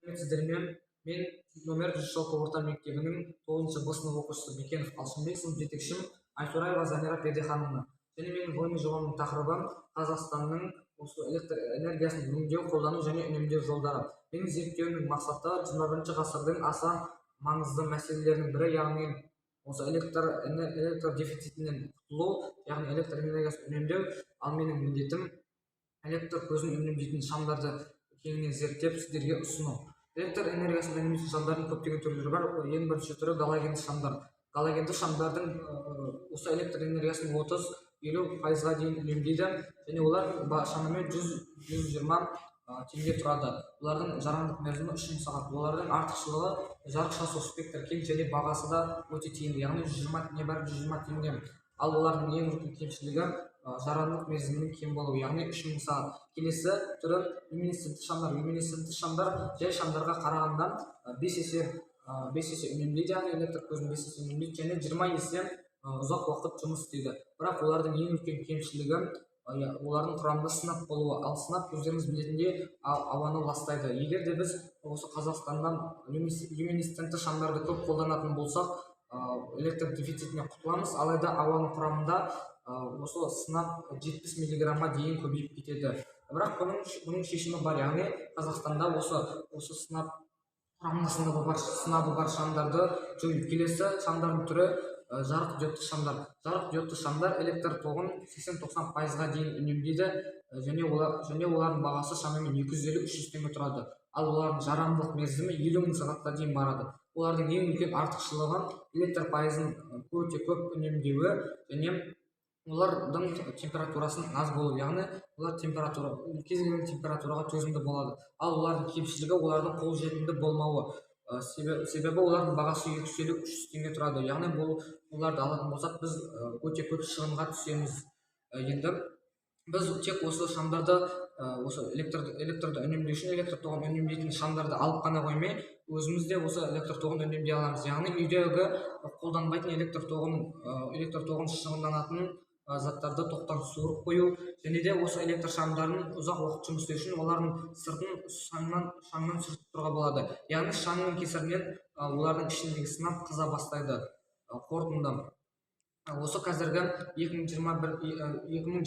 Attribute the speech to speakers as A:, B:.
A: Сіздермен мен номер 100 орта мектебінің 9-шы Б сынып оқушысы Бекенов Алшынбек, сынып жетекшім Айтураева Замира Пердехановна. Және менің ғылыми жобамның тақырыбы Қазақстанның осы электр энергиясын үнемдеу, қолдану және үнемдеу жолдары. Менің зерттеуімнің мақсаты 21 ғасырдың аса маңызды мәселелерінің бірі, яғни осы электр дефицитінен құтылу, яғни электр энергиясын үнемдеу. Ал менің міндетім электр көзін үнемдейтін шамдарды кеңінен зерттеп сіздерге ұсыну. Электр энергиясын үнемдейтін шамдардың көптеген түрлері бар. Ең бірінші түрі галогенді шамдар. Галогенді шамдардың осы электр энергиясын 30-50% дейін үнемдейді, және олар шамамен 100-120 теңге тұрады. Олардың жарамдылық мерзімі 3 сағат. Олардың артықшылығы жарық шашу спектрі кең және бағасы да өте тиімді, яғни 120 теңге. Ал олардың ең үлкен кемшілігі жарамдылық мерзімінің кем болуы, яғни 3000 сағат. Келесі түрі люминесцентті шамдар. Люминесцентті шамдар жай шамдарға қарағанда 5 есе үнемдейді, яғни электр көзін 5 есе үнемдейді, және 20 есе ұзақ уақыт жұмыс істейді. Бірақ олардың ең үлкен кемшілігі олардың құрамында сынап болуы. Ал сынап, өздеріңіз білетіндей, ауаны ластайды. Егер де біз осы Қазақстандан люминесцентті шамдарды көп қолданатын болсақ, электр дефицитінен құтыламыз. Алайда ауаның құрамында осы сынап 70 мг-ға дейін көбейіп кетеді. Бірақ бұның шешімі бар, яғни Қазақстанда осы сынап құрамында сынабы бар шамдарды жою. Келесі шамдардың түрі жарық диодты шамдар. Жарық диодты шамдар электр тоғын 80-90%-ға дейін үнемдейді, және олардың бағасы шамамен 250-300 теңге тұрады. Ал олардың жарамдылық мерзімі 50 000 сағатқа дейін барады. Олардың ең үлкен артықшылығы электр пайызын өте көп үнемдеуі, және олардың температурасының аз болуы, яғни олар кез келген температураға төзімді болады. Ал олардың кемшілігі олардың қолжетімді болмауы. Себебі олардың бағасы 250-300 теңге тұрады. Яғни оларды алатын болсақ, біз өте көп шығынға түсеміз. Енді біз тек осы шамдарды, осы электрді үнемдеу үшін электр тоғын үнемдейтін шамдарды алып қана қоймай, өзіміз де осы электр тоғын үнемдей аламыз. Яғни үйдегі қолданбайтын электр тоғын шығынданатын заттарды тоқтан суырып қою, және де осы электр шамдарын ұзақ уақыт жұмыс істеу үшін олардың сыртын шаңнан сүртіп тұруға болады. Яғни шаңның кесірінен олардың ішіндегі сынап қыза бастайды. Қорытынды. Осы қазіргі 2020